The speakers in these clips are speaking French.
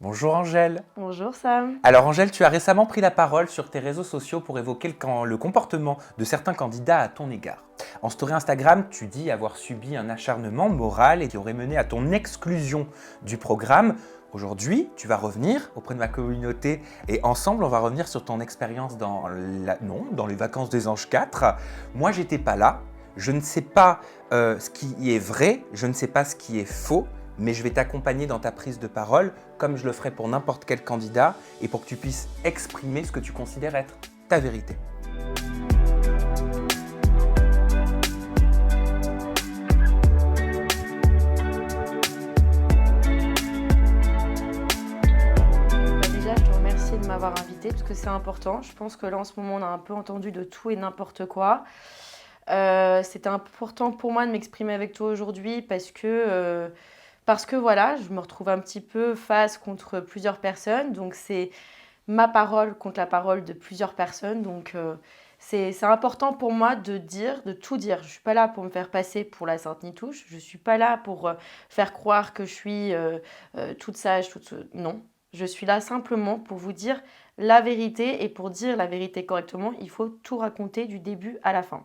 Bonjour Angèle. Bonjour Sam. Alors Angèle, tu as récemment pris la parole sur tes réseaux sociaux pour évoquer le comportement de certains candidats à ton égard. En story Instagram, tu dis avoir subi un acharnement moral et qui aurait mené à ton exclusion du programme. Aujourd'hui, tu vas revenir auprès de ma communauté et ensemble, on va revenir sur ton expérience dans les vacances des Anges 4. Moi, j'étais pas là. Je ne sais pas ce qui est vrai, je ne sais pas ce qui est faux, mais je vais t'accompagner dans ta prise de parole comme je le ferai pour n'importe quel candidat et pour que tu puisses exprimer ce que tu considères être ta vérité. Déjà, je te remercie de m'avoir invitée parce que c'est important. Je pense que là, en ce moment, on a un peu entendu de tout et n'importe quoi. C'était important pour moi de m'exprimer avec toi aujourd'hui parce que voilà, je me retrouve un petit peu face contre plusieurs personnes. Donc, c'est ma parole contre la parole de plusieurs personnes. Donc, c'est important pour moi de dire, de tout dire. Je ne suis pas là pour me faire passer pour la Sainte Nitouche. Je ne suis pas là pour faire croire que je suis toute sage, non. Je suis là simplement pour vous dire la vérité. Et pour dire la vérité correctement, il faut tout raconter du début à la fin.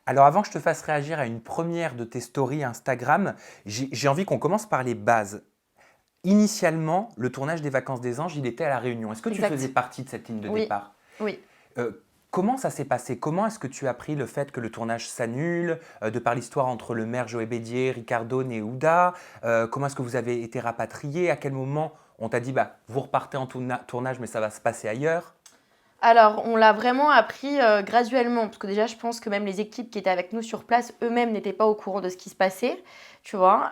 Alors avant que je te fasse réagir à une première de tes stories Instagram, j'ai envie qu'on commence par les bases. Initialement, le tournage des Vacances des Anges, il était à La Réunion. Est-ce que tu Exact. faisais partie de cette ligne de Oui, départ? oui. Comment ça s'est passé? Comment est-ce que tu as appris le fait que le tournage s'annule, de par l'histoire entre le maire Joël Bédier, Ricardo Néouda? Comment est-ce que vous avez été rapatriés? À quel moment on t'a dit vous repartez en tournage mais ça va se passer ailleurs? Alors, on l'a vraiment appris graduellement, parce que déjà, je pense que même les équipes qui étaient avec nous sur place, eux-mêmes n'étaient pas au courant de ce qui se passait, tu vois.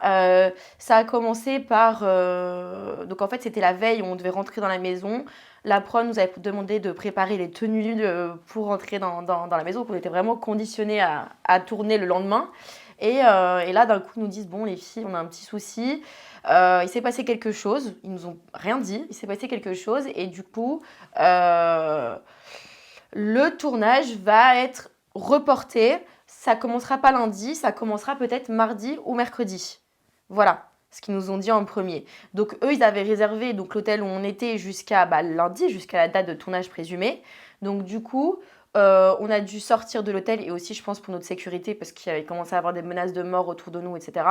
Ça a commencé par... Donc, en fait, c'était la veille où on devait rentrer dans la maison. La prod nous avait demandé de préparer les tenues pour rentrer dans la maison. Donc, on était vraiment conditionnés à tourner le lendemain. Et là, d'un coup, ils nous disent, bon, les filles, on a un petit souci. Il s'est passé quelque chose. Ils nous ont rien dit. Il s'est passé quelque chose. Et du coup, le tournage va être reporté. Ça commencera pas lundi. Ça commencera peut-être mardi ou mercredi. Voilà ce qu'ils nous ont dit en premier. Donc, eux, ils avaient réservé donc, l'hôtel où on était jusqu'à lundi, jusqu'à la date de tournage présumée. Donc, du coup, on a dû sortir de l'hôtel et aussi, je pense, pour notre sécurité parce qu'il y avait commencé à avoir des menaces de mort autour de nous, etc.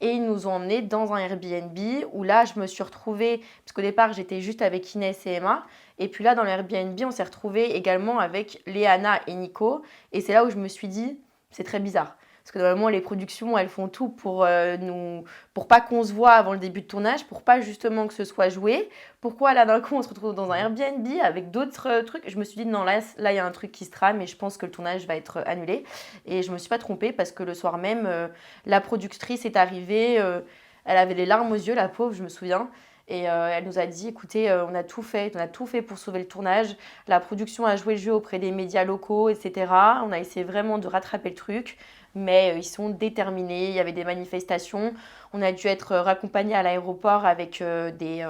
Et ils nous ont emmenés dans un Airbnb où là, je me suis retrouvée, parce qu'au départ, j'étais juste avec Inès et Emma. Et puis là, dans le Airbnb, on s'est retrouvés également avec Léana et Nico. Et c'est là où je me suis dit, c'est très bizarre. Parce que normalement, les productions, elles font tout pour pas qu'on se voit avant le début de tournage, pour pas justement que ce soit joué. Pourquoi là, d'un coup, on se retrouve dans un Airbnb avec d'autres trucs? Je me suis dit, non, là, il y a un truc qui se trame et je pense que le tournage va être annulé. Et je me suis pas trompée parce que le soir même, la productrice est arrivée. Elle avait les larmes aux yeux, la pauvre, je me souviens. Et elle nous a dit, écoutez, on a tout fait pour sauver le tournage. La production a joué le jeu auprès des médias locaux, etc. On a essayé vraiment de rattraper le truc, mais ils sont déterminés. Il y avait des manifestations. On a dû être raccompagnés à l'aéroport avec des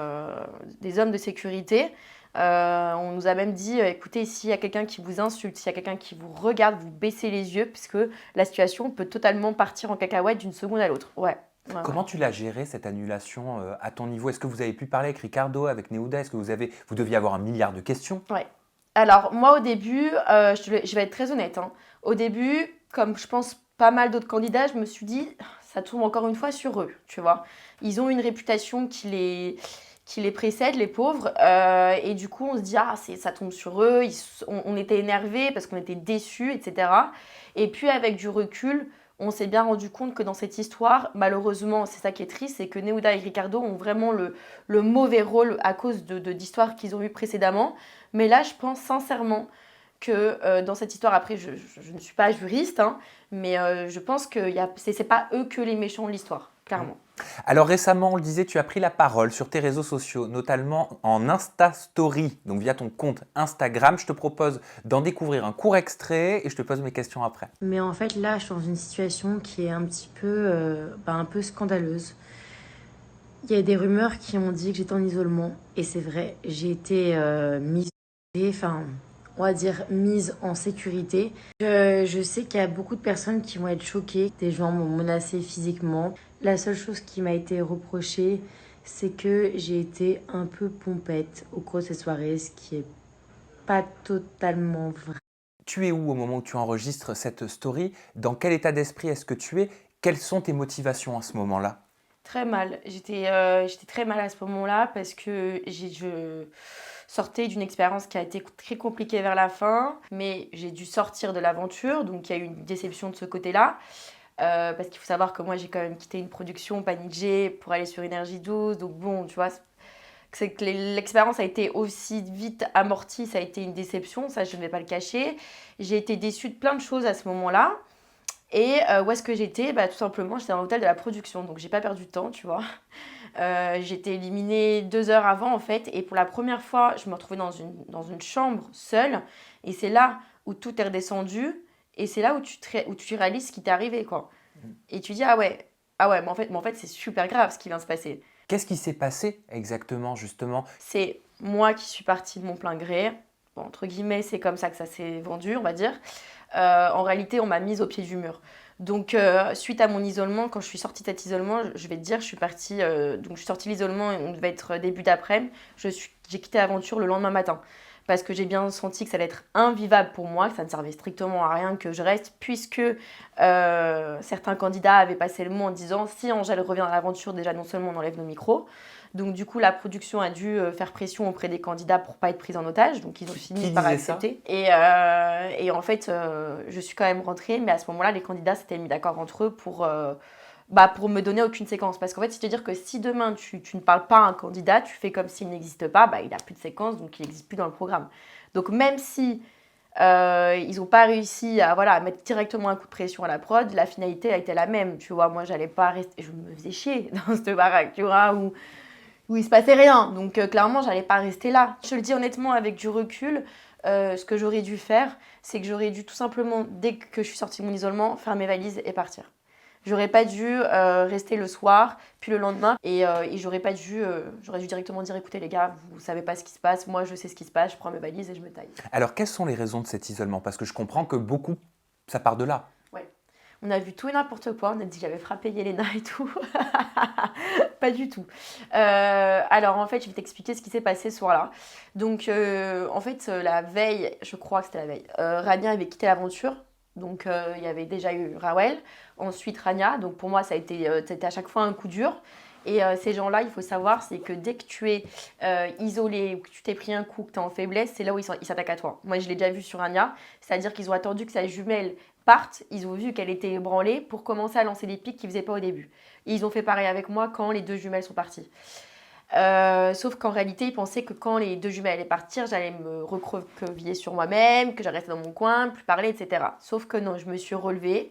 hommes de sécurité. On nous a même dit, écoutez, s'il y a quelqu'un qui vous insulte, s'il y a quelqu'un qui vous regarde, vous baissez les yeux, puisque la situation peut totalement partir en cacahuète d'une seconde à l'autre. Ouais. Comment tu l'as géré cette annulation à ton niveau? Est-ce que vous avez pu parler avec Ricardo, avec Néouda? Est-ce que vous deviez avoir un milliard de questions? Ouais. Alors, moi, au début, je vais être très honnête, hein. Au début, comme je pense pas mal d'autres candidats, je me suis dit, ça tourne encore une fois sur eux, tu vois. Ils ont une réputation qui les précède, les pauvres. Et du coup, on se dit, ça tombe sur eux. On était énervés parce qu'on était déçus, etc. Et puis, avec du recul, on s'est bien rendu compte que dans cette histoire, malheureusement, c'est ça qui est triste, c'est que Néouda et Ricardo ont vraiment le mauvais rôle à cause d'histoires qu'ils ont eues précédemment. Mais là, je pense sincèrement que dans cette histoire, après, je ne suis pas juriste, hein, mais je pense que c'est pas eux que les méchants de l'histoire, clairement. Alors récemment, on le disait, tu as pris la parole sur tes réseaux sociaux, notamment en Insta Story, donc via ton compte Instagram. Je te propose d'en découvrir un court extrait et je te pose mes questions après. Mais en fait, là, je suis dans une situation qui est un petit peu, un peu scandaleuse. Il y a des rumeurs qui ont dit que j'étais en isolement. Et c'est vrai, j'ai été mise, enfin, on va dire mise en sécurité. Je sais qu'il y a beaucoup de personnes qui vont être choquées. Des gens m'ont menacée physiquement. La seule chose qui m'a été reprochée, c'est que j'ai été un peu pompette au cours de cette soirée, ce qui est pas totalement vrai. Tu es où au moment où tu enregistres cette story? Dans quel état d'esprit est-ce que tu es? Quelles sont tes motivations à ce moment-là? Très mal. J'étais très mal à ce moment-là parce que je sortais d'une expérience qui a été très compliquée vers la fin, mais j'ai dû sortir de l'aventure, donc il y a eu une déception de ce côté-là. Parce qu'il faut savoir que moi j'ai quand même quitté une production Panic pour aller sur Énergie 12, donc bon, tu vois, c'est que l'expérience a été aussi vite amortie, ça a été une déception, ça je ne vais pas le cacher. J'ai été déçue de plein de choses à ce moment-là. Et où est-ce que j'étais? Bah, tout simplement, j'étais dans l'hôtel de la production, donc j'ai pas perdu de temps, tu vois. J'étais éliminée 2 heures avant, en fait, et pour la première fois, je me retrouvais dans une chambre seule, et c'est là où tout est redescendu, et c'est là où tu réalises ce qui t'est arrivé, quoi. Et tu dis, ah ouais, mais en fait, c'est super grave ce qui vient de se passer. Qu'est-ce qui s'est passé exactement, justement? C'est moi qui suis partie de mon plein gré. Bon, entre guillemets, c'est comme ça que ça s'est vendu, on va dire. En réalité, on m'a mise au pied du mur. Donc, suite à mon isolement, quand je suis sortie de cet isolement, je vais te dire, je suis partie. Donc, je suis sortie de l'isolement, on devait être début d'après-midi. J'ai quitté l'aventure le lendemain matin. Parce que j'ai bien senti que ça allait être invivable pour moi, que ça ne servait strictement à rien que je reste, puisque certains candidats avaient passé le mot en disant si Angèle revient dans l'aventure, déjà non seulement on enlève nos micros. Donc du coup, la production a dû faire pression auprès des candidats pour pas être pris en otage. Donc ils ont fini par disait ça? accepter. Et en fait, je suis quand même rentrée, mais à ce moment-là, les candidats s'étaient mis d'accord entre eux pour me donner aucune séquence. Parce qu'en fait, c'est-à-dire que si demain tu ne parles pas à un candidat, tu fais comme s'il n'existe pas, bah, il n'a plus de séquence, donc il n'existe plus dans le programme. Donc même si ils n'ont pas réussi à mettre directement un coup de pression à la prod, la finalité a été la même. Tu vois, moi, j'allais pas rester. Je me faisais chier dans cette baraque, tu vois, où il se passait rien. Donc clairement, j'allais pas rester là. Je te le dis honnêtement avec du recul, ce que j'aurais dû faire, c'est que j'aurais dû tout simplement, dès que je suis sortie de mon isolement, faire mes valises et partir. J'aurais pas dû rester le soir, puis le lendemain, et j'aurais dû directement dire écoutez les gars, vous savez pas ce qui se passe, moi je sais ce qui se passe, je prends mes valises et je me taille. Alors, quelles sont les raisons de cet isolement? Parce que je comprends que beaucoup, ça part de là. Ouais. On a vu tout et n'importe quoi, on a dit que j'avais frappé Yelena et tout. Pas du tout. Alors en fait, je vais t'expliquer ce qui s'est passé ce soir-là. Donc en fait, la veille, je crois que c'était la veille, Rania avait quitté l'aventure. Donc il y avait déjà eu Rawel, ensuite Rania. Donc pour moi, c'était à chaque fois un coup dur. Et ces gens-là, il faut savoir, c'est que dès que tu es isolé ou que tu t'es pris un coup, que tu es en faiblesse, c'est là où ils s'attaquent à toi. Moi, je l'ai déjà vu sur Rania, c'est-à-dire qu'ils ont attendu que sa jumelle parte, ils ont vu qu'elle était ébranlée pour commencer à lancer des pics qu'ils ne faisaient pas au début. Et ils ont fait pareil avec moi quand les 2 jumelles sont parties. Sauf qu'en réalité, ils pensaient que quand les 2 jumelles allaient partir, j'allais me recroqueviller sur moi-même, que j'allais rester dans mon coin, plus parler, etc. Sauf que non, je me suis relevée,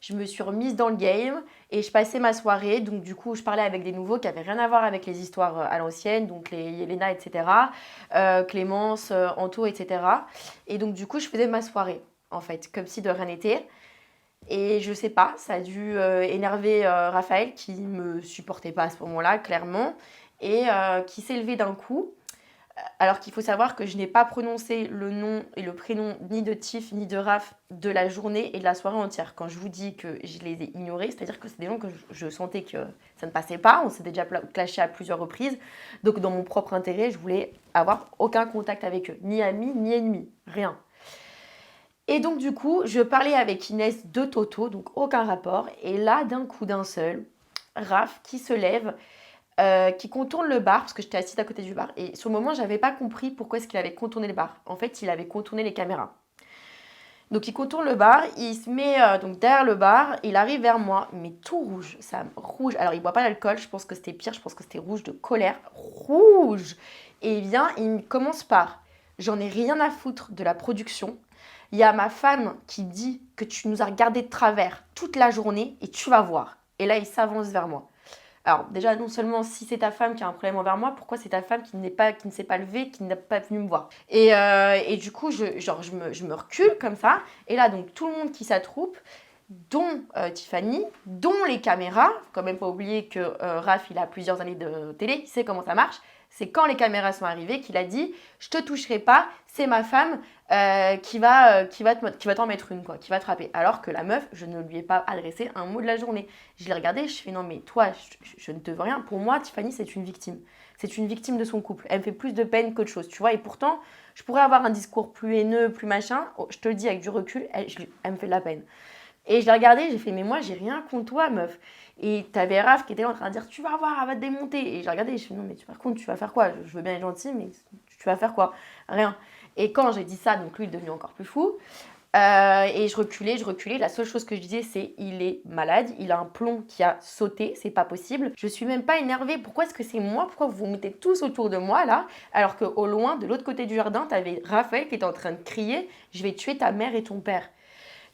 je me suis remise dans le game et je passais ma soirée. Donc du coup, je parlais avec des nouveaux qui n'avaient rien à voir avec les histoires à l'ancienne, donc les Yelena, etc., Clémence, Anto, etc. Et donc du coup, je faisais ma soirée, en fait, comme si de rien n'était. Et je sais pas, ça a dû énerver Raphaël qui me supportait pas à ce moment-là, clairement, et qui s'est levé d'un coup. Alors qu'il faut savoir que je n'ai pas prononcé le nom et le prénom ni de Tiff ni de Raph de la journée et de la soirée entière. Quand je vous dis que je les ai ignorés, c'est-à-dire que c'est des gens que je sentais que ça ne passait pas. On s'est déjà clashé à plusieurs reprises. Donc dans mon propre intérêt, je voulais avoir aucun contact avec eux. Ni amis, ni ennemis. Rien. Et donc du coup, je parlais avec Inès de Toto, donc aucun rapport. Et là, d'un coup d'un seul, Raph qui se lève, qui contourne le bar, parce que j'étais assise à côté du bar. Et sur le moment, je n'avais pas compris pourquoi est-ce qu'il avait contourné le bar. En fait, il avait contourné les caméras. Donc il contourne le bar, il se met donc derrière le bar, il arrive vers moi, mais tout rouge, ça rouge. Alors il boit pas d'alcool, je pense que c'était pire, je pense que c'était rouge de colère, rouge. Et il vient, il commence par, j'en ai rien à foutre de la production. Il y a ma femme qui dit que tu nous as regardé de travers toute la journée et tu vas voir. Et là il s'avance vers moi. Alors déjà, non seulement si c'est ta femme qui a un problème envers moi, pourquoi c'est ta femme qui ne s'est pas levée, qui n'est pas venue me voir? Et du coup, je me recule comme ça. Et là, donc, tout le monde qui s'attroupe, dont Tiffany, dont les caméras. Faut quand même pas oublier que Raph, il a plusieurs années de télé, il sait comment ça marche. C'est quand les caméras sont arrivées qu'il a dit « Je te toucherai pas, c'est ma femme qui va t'en mettre une, quoi, qui va te frapper. » Alors que la meuf, je ne lui ai pas adressé un mot de la journée. Je l'ai regardée, je fais « Non mais toi, je ne te veux rien. Pour moi, Tiffany, c'est une victime. C'est une victime de son couple. Elle me fait plus de peine qu'autre chose, tu vois. Et pourtant, je pourrais avoir un discours plus haineux, plus machin. Oh, je te le dis avec du recul, elle me fait de la peine. » Et je l'ai regardée, j'ai fait « Mais moi, j'ai rien contre toi, meuf. » Et t'avais Raph qui était là en train de dire « Tu vas voir, elle va te démonter. » Et je l'ai regardée, je fais « Non, mais par contre, tu vas faire quoi? Je veux bien être gentille, mais tu vas faire quoi? Rien. » Et quand j'ai dit ça, donc lui, il est devenu encore plus fou. Et je reculais. La seule chose que je disais, c'est il est malade, il a un plomb qui a sauté, c'est pas possible. Je suis même pas énervée. Pourquoi est-ce que c'est moi? Pourquoi vous vous mettez tous autour de moi là? Alors qu'au loin, de l'autre côté du jardin, t'avais Raphaël qui était en train de crier « Je vais tuer ta mère et ton père. »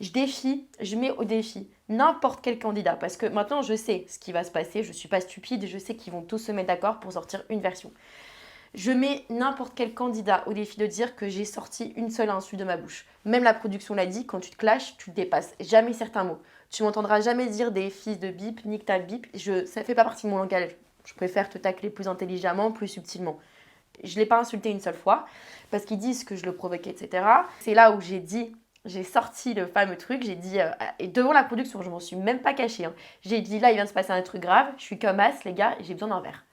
Je mets au défi n'importe quel candidat parce que maintenant je sais ce qui va se passer, je suis pas stupide, je sais qu'ils vont tous se mettre d'accord pour sortir une version. Je mets n'importe quel candidat au défi de dire que j'ai sorti une seule insulte de ma bouche. Même la production l'a dit, quand tu te clashes, tu te dépasses. Jamais certains mots. Tu m'entendras jamais dire des fils de bip, nique ta bip. Ça fait pas partie de mon langage. Je préfère te tacler plus intelligemment, plus subtilement. Je l'ai pas insulté une seule fois parce qu'ils disent que je le provoquais, etc. C'est là où j'ai sorti le fameux truc, j'ai dit, et devant la production, je m'en suis même pas cachée. Hein. J'ai dit, là, il vient de se passer un truc grave, je suis comme as, les gars, j'ai besoin d'un verre.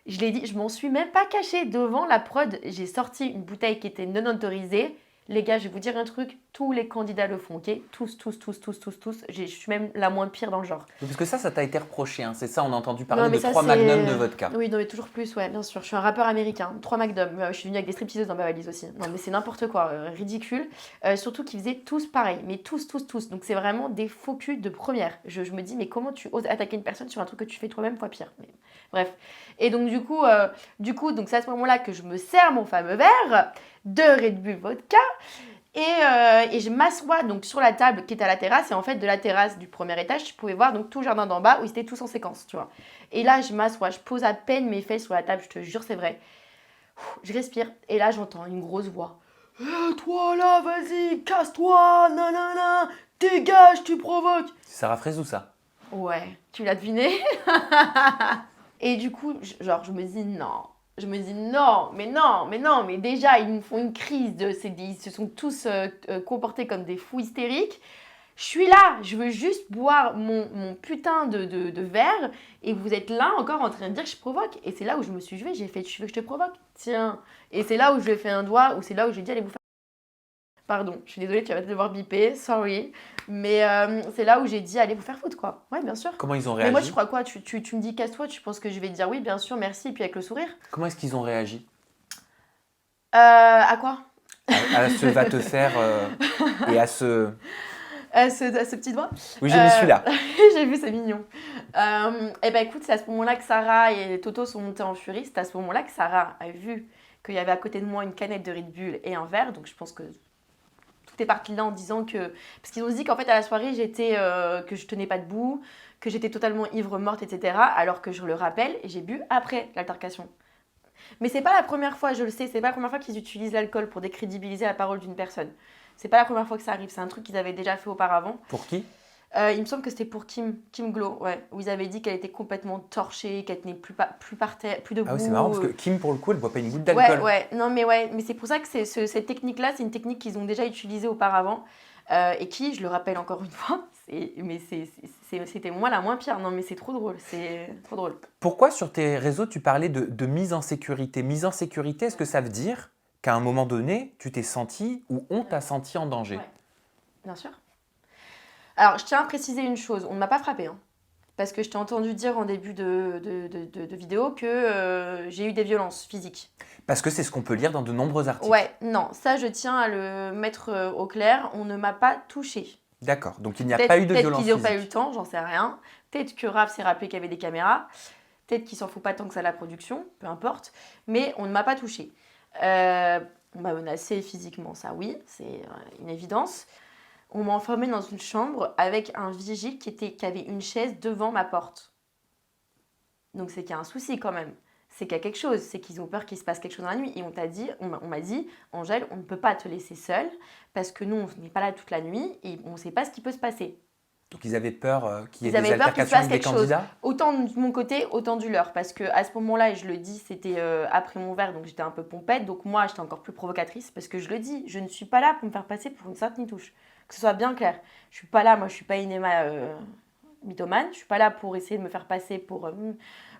Je l'ai dit, je m'en suis même pas cachée devant la prod. J'ai sorti une bouteille qui était non autorisée. Les gars, je vais vous dire un truc, tous les candidats le font, ok? Tous. Je suis même la moins pire dans le genre. Parce que ça t'a été reproché, hein. C'est ça, on a entendu parler Non, mais de ça, 3 magnums de vodka. Oui, non, mais toujours plus, ouais, bien sûr. Je suis un rappeur américain, 3 magnums. Je suis venue avec des stripteaseuses dans ma valise aussi. Non, mais c'est n'importe quoi, ridicule. Surtout qu'ils faisaient tous pareil, mais tous. Donc c'est vraiment des faux culs de première. Je me dis, mais comment tu oses attaquer une personne sur un truc que tu fais toi-même, fois pire. Mais, bref. Et donc du coup, donc c'est à ce moment-là que je me sers mon fameux verre de Red Bull Vodka. Et je m'assois donc sur la table qui est à la terrasse. Et en fait, de la terrasse du premier étage, tu pouvais voir donc tout le jardin d'en bas où ils étaient tous en séquence, tu vois. Et là, je m'assois, je pose à peine mes fesses sur la table, je te jure, c'est vrai. Je respire. Et là, j'entends une grosse voix. Toi là, vas-y, casse-toi, nanana, dégage, tu provoques. C'est Sarah Frézou, ça. Ouais, tu l'as deviné. Et du coup, je me dis non. Je me dis non, mais déjà, ils me font une crise. Ils se sont tous comportés comme des fous hystériques. Je suis là, je veux juste boire mon putain de verre et vous êtes là encore en train de dire que je provoque. Et c'est là où je me suis jouée, j'ai fait, tu veux que je te provoque? Tiens. Et c'est là où je lui ai fait un doigt, ou c'est là où j'ai dit, allez vous faire... Pardon, je suis désolée, tu vas peut-être devoir biper, sorry. Mais c'est là où j'ai dit, allez vous faire foutre, quoi. Ouais, bien sûr. Comment ils ont réagi? Mais moi, je crois quoi? Tu me dis casse-toi, tu penses que je vais te dire oui, bien sûr, merci, et puis avec le sourire? Comment est-ce qu'ils ont réagi? À quoi? À ce va te faire et à ce... À ce petit doigt? Oui, j'ai mis celui-là. J'ai vu, c'est mignon. Et ben écoute, c'est à ce moment-là que Sarah et Toto sont montés en furie. C'est à ce moment-là que Sarah a vu qu'il y avait à côté de moi une canette de Red Bull et un verre. Donc je pense que tout est parti là en disant que... Parce qu'ils ont dit qu'en fait à la soirée, que je tenais pas debout, que j'étais totalement ivre, morte, etc. Alors que je le rappelle, j'ai bu après l'altercation. Mais c'est pas la première fois, je le sais, c'est pas la première fois qu'ils utilisent l'alcool pour décrédibiliser la parole d'une personne. C'est pas la première fois que ça arrive, c'est un truc qu'ils avaient déjà fait auparavant. Pour qui? Il me semble que c'était pour Kim Glow, ouais, où ils avaient dit qu'elle était complètement torchée, qu'elle tenait plus par terre, plus debout. Ah oui, c'est marrant parce que Kim, pour le coup, elle boit pas une goutte d'alcool. Ouais, mais c'est pour ça que cette technique-là, c'est une technique qu'ils ont déjà utilisée auparavant et qui, je le rappelle encore une fois, c'était moi la moins pire. Non, mais c'est trop drôle, c'est trop drôle. Pourquoi sur tes réseaux, tu parlais de mise en sécurité? Mise en sécurité, est-ce que ça veut dire qu'à un moment donné, tu t'es senti ou on t'a senti en danger? Ouais, bien sûr. Alors, je tiens à préciser une chose, on ne m'a pas frappée, hein, parce que je t'ai entendu dire en début de vidéo que j'ai eu des violences physiques. Parce que c'est ce qu'on peut lire dans de nombreux articles. Ouais, non, ça je tiens à le mettre au clair, on ne m'a pas touchée. D'accord, donc il n'y a pas eu de violence physique. Peut-être qu'ils n'ont physique. pas eu le temps, j'en sais rien. Peut-être que Raph s'est rappelé qu'il y avait des caméras. Peut-être qu'il s'en fout pas tant que ça la production, peu importe. Mais on ne m'a pas touchée. On m'a menacée physiquement, ça oui, c'est une évidence. On m'a enfermée dans une chambre avec un vigile qui avait une chaise devant ma porte. Donc c'est qu'il y a un souci quand même. C'est qu'il y a quelque chose, c'est qu'ils ont peur qu'il se passe quelque chose dans la nuit. Et on m'a dit, Angèle, on ne peut pas te laisser seule parce que nous, on n'est pas là toute la nuit et on ne sait pas ce qui peut se passer. Donc ils avaient peur qu'il y Ils ait des avaient peur qu'il se altercations passe avec des quelque chose. candidats? Autant de mon côté, autant du leur. Parce qu'à ce moment-là, et je le dis, c'était après mon verre, donc j'étais un peu pompette. Donc moi, j'étais encore plus provocatrice. Parce que je le dis, je ne suis pas là pour me faire passer pour une sainte nitouche. Que ce soit bien clair. Je suis pas là, moi, je suis pas une Emma mythomane. Je suis pas là pour essayer de me faire passer pour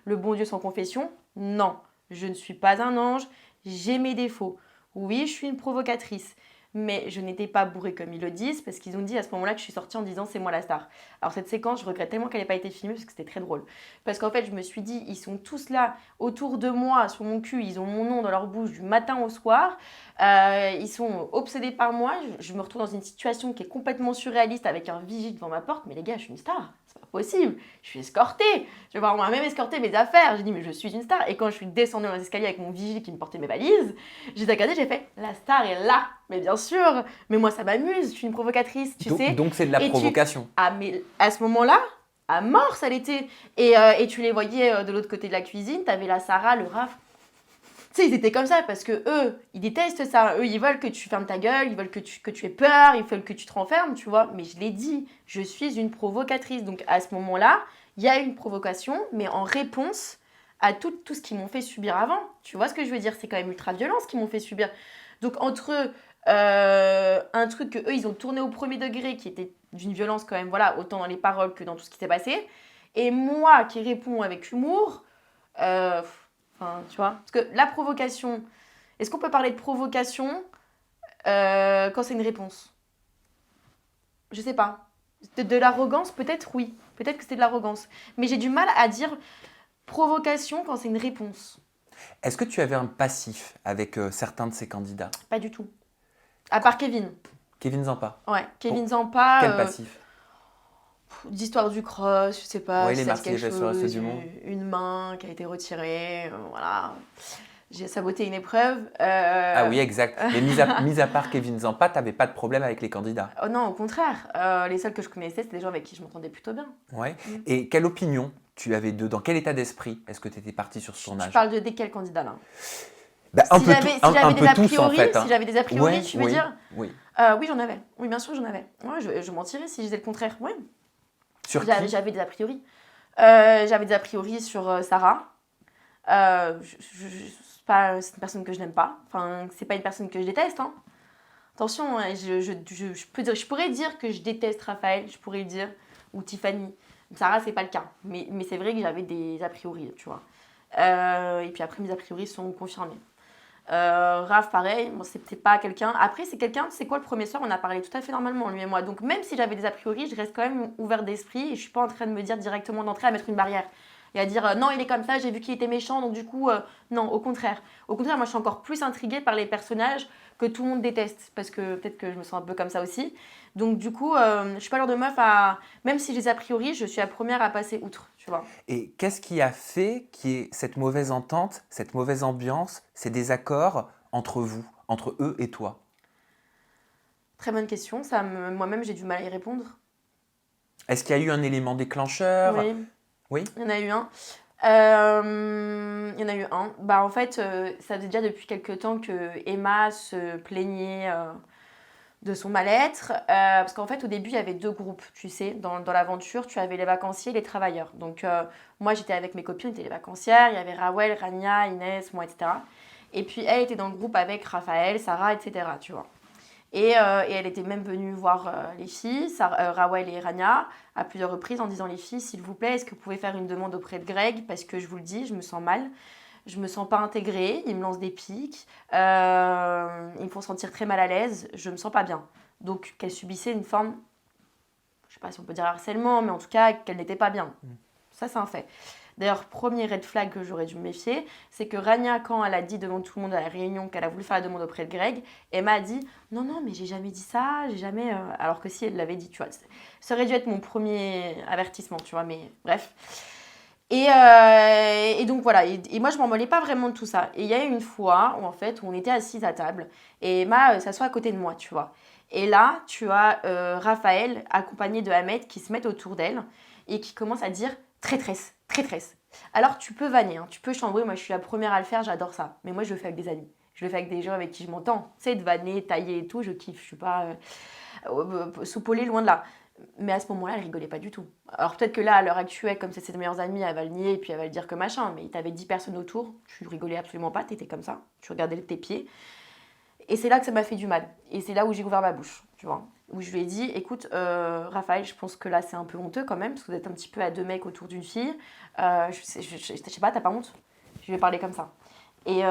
le bon Dieu sans confession. Non, je ne suis pas un ange. J'ai mes défauts. Oui, je suis une provocatrice. Mais je n'étais pas bourrée comme ils le disent, parce qu'ils ont dit à ce moment-là que je suis sortie en disant c'est moi la star. Alors cette séquence, je regrette tellement qu'elle n'ait pas été filmée, parce que c'était très drôle. Parce qu'en fait, je me suis dit, ils sont tous là, autour de moi, sur mon cul, ils ont mon nom dans leur bouche du matin au soir. Ils sont obsédés par moi. Je me retrouve dans une situation qui est complètement surréaliste, avec un vigile devant ma porte. Mais les gars, je suis une star, c'est pas possible. Je suis escortée. Je vais voir moi-même escorter mes affaires. J'ai dit, mais je suis une star. Et quand je suis descendue dans les escaliers avec mon vigile qui me portait mes valises, j'ai regardé, j'ai fait, la star est là. Mais bien sûr, mais moi ça m'amuse, je suis une provocatrice, tu sais. Donc c'est de la provocation. Ah, mais à ce moment-là, à mort ça l'était. Et tu les voyais de l'autre côté de la cuisine, t'avais la Sarah, le Raph. Tu sais, ils étaient comme ça parce que eux, ils détestent ça. Eux, ils veulent que tu fermes ta gueule, ils veulent que tu aies peur, ils veulent que tu te renfermes, tu vois. Mais je l'ai dit, je suis une provocatrice. Donc à ce moment-là, il y a une provocation, mais en réponse à tout ce qu'ils m'ont fait subir avant. Tu vois ce que je veux dire? C'est quand même ultra violent ce qu'ils m'ont fait subir. Donc entre un truc que eux ils ont tourné au premier degré qui était d'une violence quand même, voilà, autant dans les paroles que dans tout ce qui s'est passé, et moi qui réponds avec humour, enfin tu vois, parce que la provocation, est-ce qu'on peut parler de provocation quand c'est une réponse? Je sais pas. De l'arrogance, peut-être oui, peut-être que c'était de l'arrogance, mais j'ai du mal à dire provocation quand c'est une réponse. Est-ce que tu avais un passif avec certains de ces candidats? Pas du tout. À part Kevin. Kevin Zampa. Ouais, Kevin Zampa. Quel passif? D'histoire du cross, je sais pas, Ouais, si les ça Marseillais quelque sur le Reste chose, du Monde. une main qui a été retirée, voilà. J'ai saboté une épreuve. Ah oui, exact. Mais mis à part Kevin Zampa, tu n'avais pas de problème avec les candidats? Oh non, au contraire. Les seuls que je connaissais, c'était des gens avec qui je m'entendais plutôt bien. Ouais. Et quelle opinion tu avais d'eux? Dans quel état d'esprit est-ce que tu étais parti sur ce Tu tournage? parles de quel candidat là? Bah, un Si peu, j'avais un des peu a tous en priori, fait. Hein. si j'avais des a priori, Ouais, tu veux oui, dire? oui. Oui, j'en avais. Oui, bien sûr, j'en avais. Ouais, je mentirais si je disais le contraire. Ouais. Sur qui? J'avais des a priori. J'avais des a priori sur Sarah. C'est une personne que je n'aime pas. Enfin, c'est pas une personne que je déteste. Hein. Attention, hein, je pourrais dire que je déteste Raphaël, je pourrais le dire, ou Tiffany. Sarah, c'est pas le cas. Mais c'est vrai que j'avais des a priori, tu vois. Et puis après, mes a priori sont confirmés. Raph, pareil, bon, c'est peut-être pas quelqu'un. Après, c'est quelqu'un, c'est quoi le premier soir? On a parlé tout à fait normalement, lui et moi. Donc, même si j'avais des a priori, je reste quand même ouvert d'esprit et je suis pas en train de me dire directement d'entrée à mettre une barrière et à dire non, il est comme ça, j'ai vu qu'il était méchant, donc du coup, non, au contraire. Au contraire, moi, je suis encore plus intriguée par les personnages que tout le monde déteste parce que peut-être que je me sens un peu comme ça aussi. Donc, du coup, je suis pas le genre de meuf à. Même si j'ai des a priori, je suis la première à passer outre, tu vois. Et qu'est-ce qui a fait qu'il y ait cette mauvaise entente, cette mauvaise ambiance, ces désaccords entre vous, entre eux et toi? Très bonne question. Moi-même, j'ai du mal à y répondre. Est-ce qu'il y a eu un élément déclencheur? Oui. Oui. Il y en a eu un. Il y en a eu un. Bah, en fait, ça faisait déjà depuis quelques temps que Emma se plaignait de son mal-être. Parce qu'en fait, au début, il y avait deux groupes, tu sais. Dans l'aventure, tu avais les vacanciers et les travailleurs. Donc, moi, j'étais avec mes copines, on était les vacancières. Il y avait Rawel, Rania, Inès, moi, etc. Et puis, elle était dans le groupe avec Raphaël, Sarah, etc. Tu vois. Et elle était même venue voir les filles, Rawel et Rania, à plusieurs reprises en disant les filles, s'il vous plaît, est-ce que vous pouvez faire une demande auprès de Greg? Parce que je vous le dis, je me sens mal, je me sens pas intégrée, il me lance des pics, ils me font sentir très mal à l'aise, je me sens pas bien. Donc qu'elle subissait une forme, je sais pas si on peut dire harcèlement, mais en tout cas qu'elle n'était pas bien. Ça, c'est un fait. D'ailleurs, premier red flag que j'aurais dû me méfier, c'est que Rania, quand elle a dit devant tout le monde à la réunion qu'elle a voulu faire la demande auprès de Greg, Emma a dit « Non, non, mais j'ai jamais dit ça, j'ai jamais… Alors que si, elle l'avait dit, tu vois. Ça aurait dû être mon premier avertissement, tu vois, mais bref. Et donc voilà, et moi je m'en mêlais pas vraiment de tout ça. Et il y a une fois où en fait, où on était assises à table, et Emma s'assoit à côté de moi, tu vois. Et là, tu as Raphaël, accompagné de Ahmed, qui se met autour d'elle, et qui commence à dire « Traîtresse ». Traîtresse. Alors tu peux vanner, hein, tu peux chambrer, moi je suis la première à le faire, j'adore ça. Mais moi je le fais avec des amis, je le fais avec des gens avec qui je m'entends. Tu sais, de vanner, tailler et tout, je kiffe, je suis pas soupolée, loin de là. Mais à ce moment-là, elle rigolait pas du tout. Alors peut-être que là, à l'heure actuelle, comme c'est ses meilleures amies, elle va le nier et puis elle va le dire que machin. Mais t'avais 10 personnes autour, tu rigolais absolument pas, t'étais comme ça, tu regardais tes pieds. Et c'est là que ça m'a fait du mal. Et c'est là où j'ai ouvert ma bouche, tu vois. Où je lui ai dit, écoute, Raphaël, je pense que là, c'est un peu honteux quand même, parce que vous êtes un petit peu à 2 mecs autour d'une fille. Je sais pas, t'as pas honte? Je lui ai parlé comme ça. Et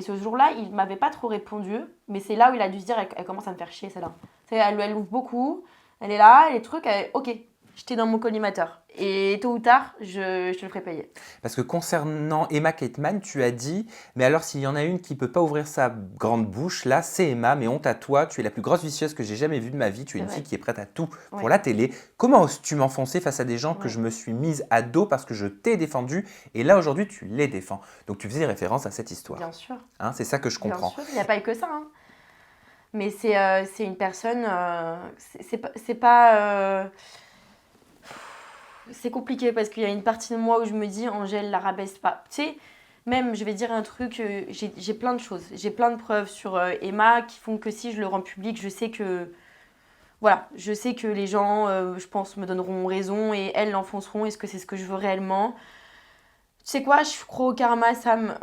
ce jour-là, il m'avait pas trop répondu, mais c'est là où il a dû se dire, elle commence à me faire chier, celle-là. Elle ouvre beaucoup, elle est là, les trucs, ok, j'étais dans mon collimateur. Et tôt ou tard, je te le ferai payer. Parce que concernant Emma Kateman, tu as dit, mais alors s'il y en a une qui peut pas ouvrir sa grande bouche, là c'est Emma, mais honte à toi, tu es la plus grosse vicieuse que j'ai jamais vue de ma vie, tu es une fille qui est prête à tout pour la télé. Comment oses-tu m'enfoncer face à des gens que je me suis mise à dos parce que je t'ai défendu et là aujourd'hui tu les défends. Donc tu faisais référence à cette histoire. Bien sûr. Hein, c'est ça que je comprends. Bien sûr, il n'y a pas eu que ça. Hein. Mais c'est une personne, c'est pas c'est compliqué parce qu'il y a une partie de moi où je me dis Angèle la rabaisse pas. Tu sais, même je vais dire un truc, j'ai plein de choses, j'ai plein de preuves sur Emma qui font que si je le rends public, je sais que voilà, je sais que les gens, je pense, me donneront raison et elles l'enfonceront. Est-ce que c'est ce que je veux réellement? Tu sais quoi, je crois au karma, Sam.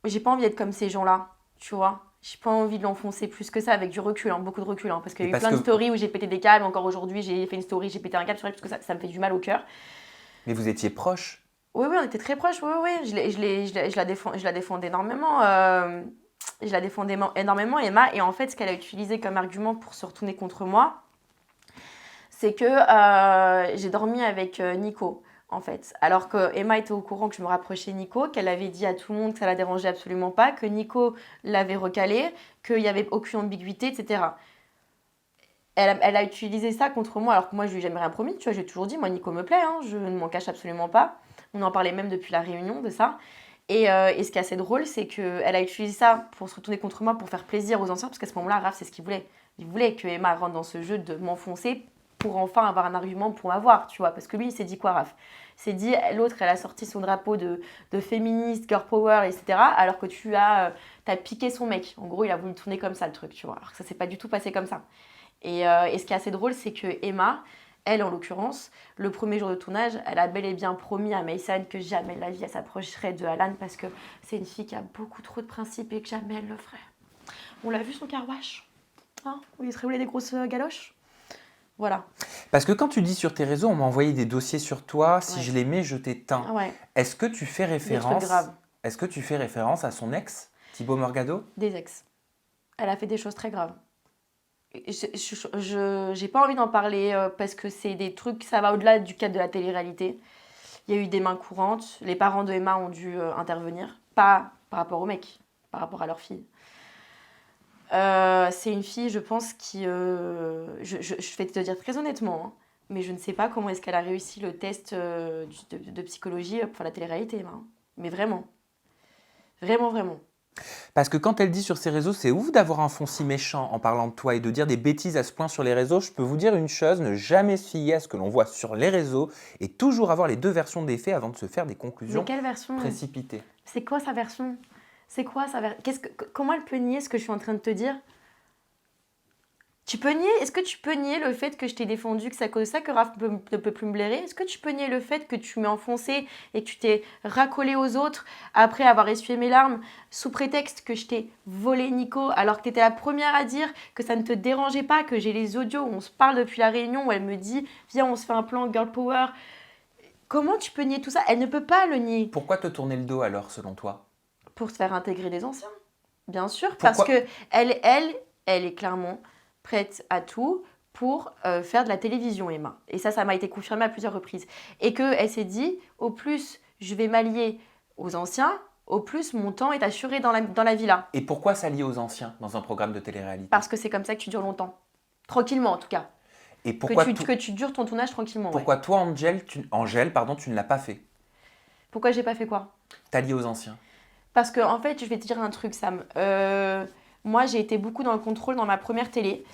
J'ai pas envie d'être comme ces gens-là, tu vois. J'ai pas envie de l'enfoncer plus que ça, avec du recul, hein, beaucoup de recul. Hein, parce qu'il y a eu plein de stories où j'ai pété des câbles. Encore aujourd'hui, j'ai fait une story, j'ai pété un câble sur elle, parce que ça me fait du mal au cœur. Mais vous étiez proches? Oui, on était très proches, oui. Je la défends énormément. Je la défendais énormément, Emma. Et en fait, ce qu'elle a utilisé comme argument pour se retourner contre moi, c'est que j'ai dormi avec Nico. En fait. Alors que Emma était au courant que je me rapprochais de Nico, qu'elle avait dit à tout le monde que ça la dérangeait absolument pas, que Nico l'avait recalé, qu'il n'y avait aucune ambiguïté, etc. Elle a utilisé ça contre moi, alors que moi je lui ai jamais rien promis, tu vois, j'ai toujours dit, moi Nico me plaît, hein, je ne m'en cache absolument pas. On en parlait même depuis la réunion de ça. Et ce qui est assez drôle, c'est qu'elle a utilisé ça pour se retourner contre moi, pour faire plaisir aux anciens, parce qu'à ce moment-là, Raph, c'est ce qu'il voulait. Il voulait que Emma rentre dans ce jeu de m'enfoncer pour enfin avoir un argument pour m'avoir, tu vois. Parce que lui, il s'est dit quoi, Raph? Il s'est dit, l'autre, elle a sorti son drapeau de féministe, girl power, etc. Alors que t'as piqué son mec. En gros, il a voulu tourner comme ça, le truc, tu vois. Alors que ça s'est pas du tout passé comme ça. Et ce qui est assez drôle, c'est que Emma, elle, en l'occurrence, le premier jour de tournage, elle a bel et bien promis à Maïsan que jamais de la vie, elle s'approcherait de Alan parce que c'est une fille qui a beaucoup trop de principes et que jamais elle le ferait. On l'a vu son carouage, hein, où il se roulait des grosses galoches. Voilà. Parce que quand tu dis sur tes réseaux, on m'a envoyé des dossiers sur toi, si je les mets, je t'éteins. Ouais. Est-ce que tu fais référence Des trucs graves. Est-ce que tu fais référence à son ex, Thibaut Morgado? Des ex. Elle a fait des choses très graves. J'ai pas envie d'en parler parce que c'est des trucs, ça va au-delà du cadre de la télé-réalité. Il y a eu des mains courantes. Les parents de Emma ont dû intervenir. Pas par rapport au mec, par rapport à leur fille. C'est une fille, je pense, qui... je vais te dire très honnêtement, hein, mais je ne sais pas comment est-ce qu'elle a réussi le test de psychologie pour la télé-réalité, Emma. Mais vraiment. Vraiment, vraiment. Parce que quand elle dit sur ses réseaux, c'est ouf d'avoir un fond si méchant en parlant de toi et de dire des bêtises à ce point sur les réseaux, je peux vous dire une chose, ne jamais se fier à ce que l'on voit sur les réseaux et toujours avoir les deux versions des faits avant de se faire des conclusions Mais quelle version précipitées. C'est quoi sa version? C'est quoi sa version? Comment elle peut nier ce que je suis en train de te dire? Tu peux nier? Est-ce que tu peux nier le fait que je t'ai défendu, que c'est à cause de ça que Raph ne peut plus me blairer? Est-ce que tu peux nier le fait que tu m'as enfoncé et que tu t'es racolé aux autres après avoir essuyé mes larmes sous prétexte que je t'ai volé Nico alors que tu étais la première à dire que ça ne te dérangeait pas, que j'ai les audios où on se parle depuis la réunion où elle me dit viens on se fait un plan girl power. Comment tu peux nier tout ça? Elle ne peut pas le nier. Pourquoi te tourner le dos alors selon toi? Pour se faire intégrer des anciens, bien sûr. Pourquoi? Parce que elle est clairement prête à tout pour faire de la télévision, Emma. Et ça m'a été confirmé à plusieurs reprises. Et qu'elle s'est dit, au plus je vais m'allier aux anciens, au plus mon temps est assuré dans la villa. Et pourquoi s'allier aux anciens dans un programme de télé-réalité? Parce que c'est comme ça que tu dures longtemps. Tranquillement, en tout cas. Et pourquoi que tu dures ton tournage tranquillement. Pourquoi toi, Angèle, tu ne l'as pas fait? Pourquoi j'ai pas fait quoi? T'allier aux anciens. Parce que, en fait, je vais te dire un truc, Sam. Moi, j'ai été beaucoup dans le contrôle dans ma première télé.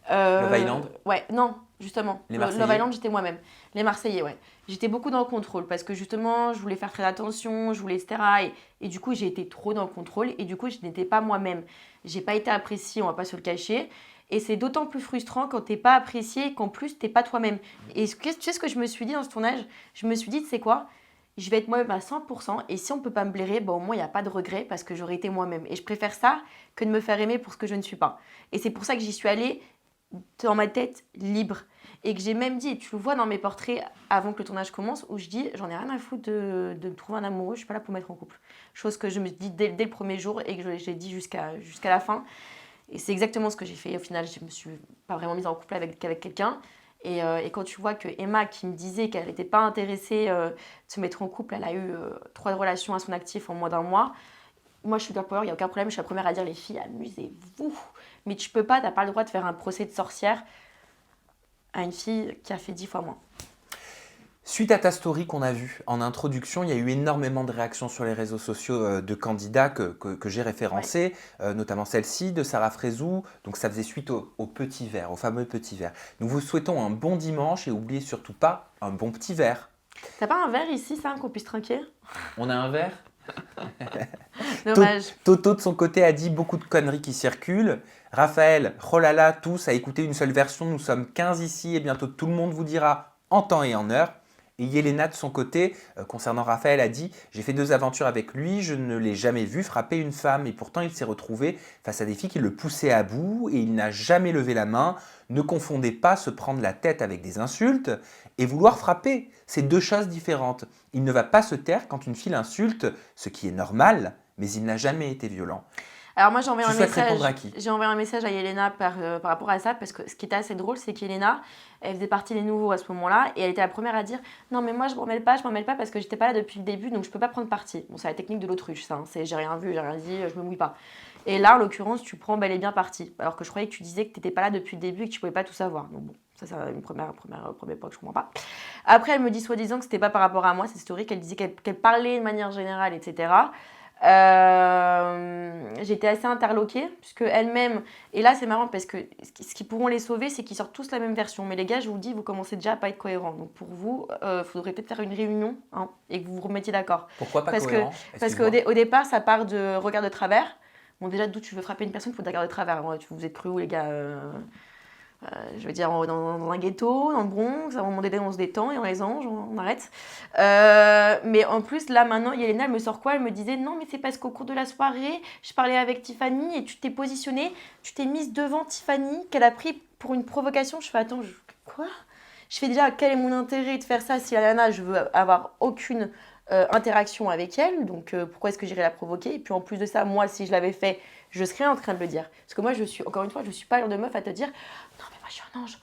Love Island? Ouais, non, justement. Les Marseillais? Love Island, j'étais moi-même. Les Marseillais, ouais. J'étais beaucoup dans le contrôle parce que justement, je voulais faire très attention, je voulais, etc. Et du coup, j'ai été trop dans le contrôle et du coup, je n'étais pas moi-même. J'ai pas été appréciée, on va pas se le cacher. Et c'est d'autant plus frustrant quand t'es pas apprécié et qu'en plus, t'es pas toi-même. Et tu sais ce que je me suis dit dans ce tournage? Je me suis dit, tu sais quoi? Je vais être moi-même à 100% et si on peut pas me blairer, au moins il n'y a pas de regret parce que j'aurais été moi-même. Et je préfère ça que de me faire aimer pour ce que je ne suis pas. Et c'est pour ça que j'y suis allée dans ma tête libre. Et que j'ai même dit, et tu le vois dans mes portraits avant que le tournage commence, où je dis, j'en ai rien à foutre de me trouver un amoureux, je suis pas là pour me mettre en couple. Chose que je me dis dès le premier jour et que j'ai dit jusqu'à la fin. Et c'est exactement ce que j'ai fait. Au final, je me suis pas vraiment mise en couple avec quelqu'un. Et quand tu vois que Emma, qui me disait qu'elle n'était pas intéressée de se mettre en couple, elle a eu 3 relations à son actif en moins d'1 mois. Moi, je suis girl power, il n'y a aucun problème. Je suis la première à dire, les filles, amusez-vous. Mais tu peux pas, t'as pas le droit de faire un procès de sorcière à une fille qui a fait 10 fois moins. Suite à ta story qu'on a vue en introduction, il y a eu énormément de réactions sur les réseaux sociaux de candidats que j'ai référencés, notamment celle-ci de Sarah Frézou. Donc ça faisait suite au petit verre, au fameux petit verre. Nous vous souhaitons un bon dimanche et n'oubliez surtout pas un bon petit verre. T'as pas un verre ici, ça, qu'on puisse trinquer? On a un verre? Dommage. Toto de son côté a dit beaucoup de conneries qui circulent. Raphaël, oh là là, tous à écouter une seule version. Nous sommes 15 ici et bientôt tout le monde vous dira en temps et en heure. Et Yelena de son côté, concernant Raphaël, a dit « J'ai fait 2 aventures avec lui, je ne l'ai jamais vu frapper une femme et pourtant il s'est retrouvé face à des filles qui le poussaient à bout et il n'a jamais levé la main. Ne confondez pas se prendre la tête avec des insultes et vouloir frapper. C'est 2 choses différentes. Il ne va pas se taire quand une fille l'insulte, ce qui est normal, mais il n'a jamais été violent. » Alors moi j'ai envoyé Tu souhaites répondre à qui? J'ai envoyé un message à Yelena par rapport à ça parce que ce qui était assez drôle c'est qu'Yelena elle faisait partie des nouveaux à ce moment-là et elle était la première à dire non mais moi je m'en mêle pas parce que j'étais pas là depuis le début donc je peux pas prendre parti. Bon c'est la technique de l'autruche ça, hein. C'est j'ai rien vu, j'ai rien dit, je me mouille pas. Et là en l'occurrence tu prends bel et bien parti alors que je croyais que tu disais que t'étais pas là depuis le début et que tu pouvais pas tout savoir. Donc bon ça c'est une premier point que je comprends pas. Après elle me dit soi-disant que c'était pas par rapport à moi cette story qu'elle disait qu'elle parlait de manière générale etc. J'étais assez interloquée puisque elle-même et là c'est marrant parce que ce qui pourront les sauver c'est qu'ils sortent tous la même version mais les gars je vous le dis vous commencez déjà à pas être cohérents donc pour vous faudrait peut-être faire une réunion hein, et que vous vous remettiez d'accord. Pourquoi pas parce cohérent? parce qu'au départ ça part de regard de travers. Bon déjà d'où tu veux frapper une personne faut te regarder de travers. Vous êtes cru où les gars je veux dire, dans un ghetto, dans le Bronx, à un moment donné, on se détend et on les ange, on arrête. Mais en plus, là, maintenant, Yelena, elle me sort quoi? Elle me disait, non, mais c'est parce qu'au cours de la soirée, je parlais avec Tiffany et tu t'es positionnée, tu t'es mise devant Tiffany, qu'elle a pris pour une provocation. Je fais, attends, quoi? Je fais déjà, quel est mon intérêt de faire ça si Alana, je veux avoir aucune interaction avec elle, donc pourquoi est-ce que j'irais la provoquer? Et puis en plus de ça, moi, si je l'avais fait, je serais en train de le dire. Parce que moi, encore une fois, je suis pas le genre de meuf à te dire, non, mais moi, je suis un ange.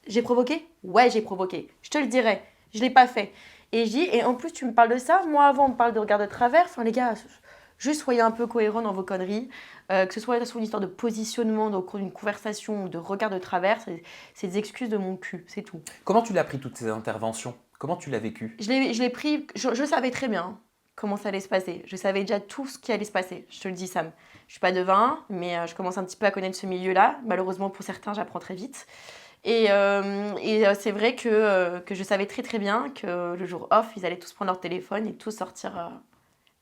J'ai provoqué? Ouais, j'ai provoqué. Je te le dirai. Je l'ai pas fait. Et je dis, et en plus, tu me parles de ça. Moi, avant, on me parle de regard de travers. Enfin, les gars, juste soyez un peu cohérents dans vos conneries. Que ce soit sur une histoire de positionnement au cours d'une conversation ou de regard de travers, c'est des excuses de mon cul, c'est tout. Comment tu l'as pris toutes ces interventions? Comment tu l'as vécu? Je l'ai pris, je savais très bien comment ça allait se passer. Je savais déjà tout ce qui allait se passer. Je te le dis, Sam. Je suis pas devin, mais je commence un petit peu à connaître ce milieu-là. Malheureusement, pour certains, j'apprends très vite. Et c'est vrai que je savais très très bien que le jour off, ils allaient tous prendre leur téléphone et tous sortir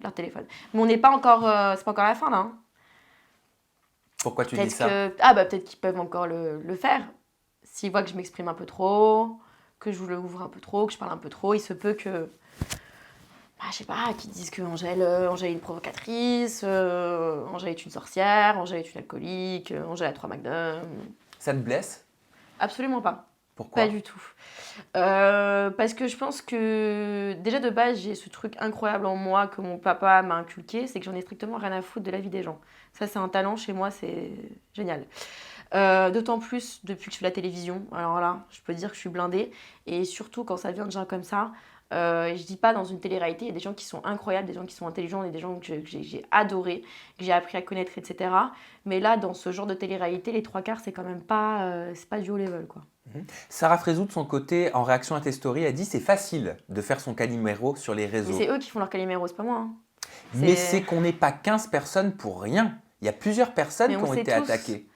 leur téléphone. Mais on n'est pas encore, c'est pas encore la fin là. Hein. Pourquoi tu dis ça? Peut-être qu'ils peuvent encore le faire. S'ils voient que je m'exprime un peu trop, que je vous le ouvre un peu trop, que je parle un peu trop, il se peut que, je sais pas, qu'ils disent que Angèle est une provocatrice, Angèle est une sorcière, Angèle est une alcoolique, Angèle a 3 McDo. Ça te blesse? Absolument pas. Pourquoi? Pas du tout. Parce que je pense que déjà de base j'ai ce truc incroyable en moi que mon papa m'a inculqué, c'est que j'en ai strictement rien à foutre de la vie des gens. Ça c'est un talent chez moi, c'est génial. D'autant plus depuis que je fais la télévision. Alors là, je peux dire que je suis blindée. Et surtout quand ça vient de gens comme ça, je dis pas dans une télé-réalité, il y a des gens qui sont incroyables, des gens qui sont intelligents, et des gens que j'ai adorés, que j'ai appris à connaître, etc. Mais là, dans ce genre de télé-réalité, les 3/4, c'est quand même pas, c'est pas du haut level, quoi. Sarah Frézou, de son côté, en réaction à tes stories, a dit c'est facile de faire son Calimero sur les réseaux. Mais c'est eux qui font leur Calimero, c'est pas moi. Hein. Mais c'est qu'on n'est pas 15 personnes pour rien. Il y a plusieurs personnes qui ont été attaquées.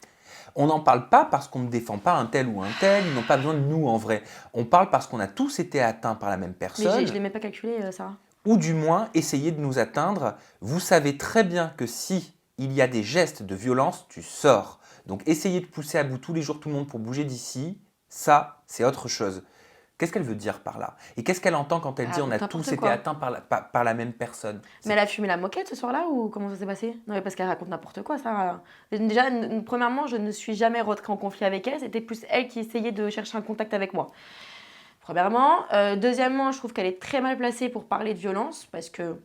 On n'en parle pas parce qu'on ne défend pas un tel ou un tel, ils n'ont pas besoin de nous en vrai. On parle parce qu'on a tous été atteints par la même personne. Mais je ne l'ai même pas calculé, Sarah. Ou du moins, essayer de nous atteindre. Vous savez très bien que si il y a des gestes de violence, tu sors. Donc essayer de pousser à bout tous les jours tout le monde pour bouger d'ici, ça, c'est autre chose. Qu'est-ce qu'elle veut dire par là? Et qu'est-ce qu'elle entend quand elle dit on a tous été atteints par la même personne? Mais elle a fumé la moquette ce soir-là ou comment ça s'est passé? Non, mais parce qu'elle raconte n'importe quoi, ça. Déjà, premièrement, je ne suis jamais rentrée en conflit avec elle. C'était plus elle qui essayait de chercher un contact avec moi. Premièrement. Deuxièmement, je trouve qu'elle est très mal placée pour parler de violence parce que,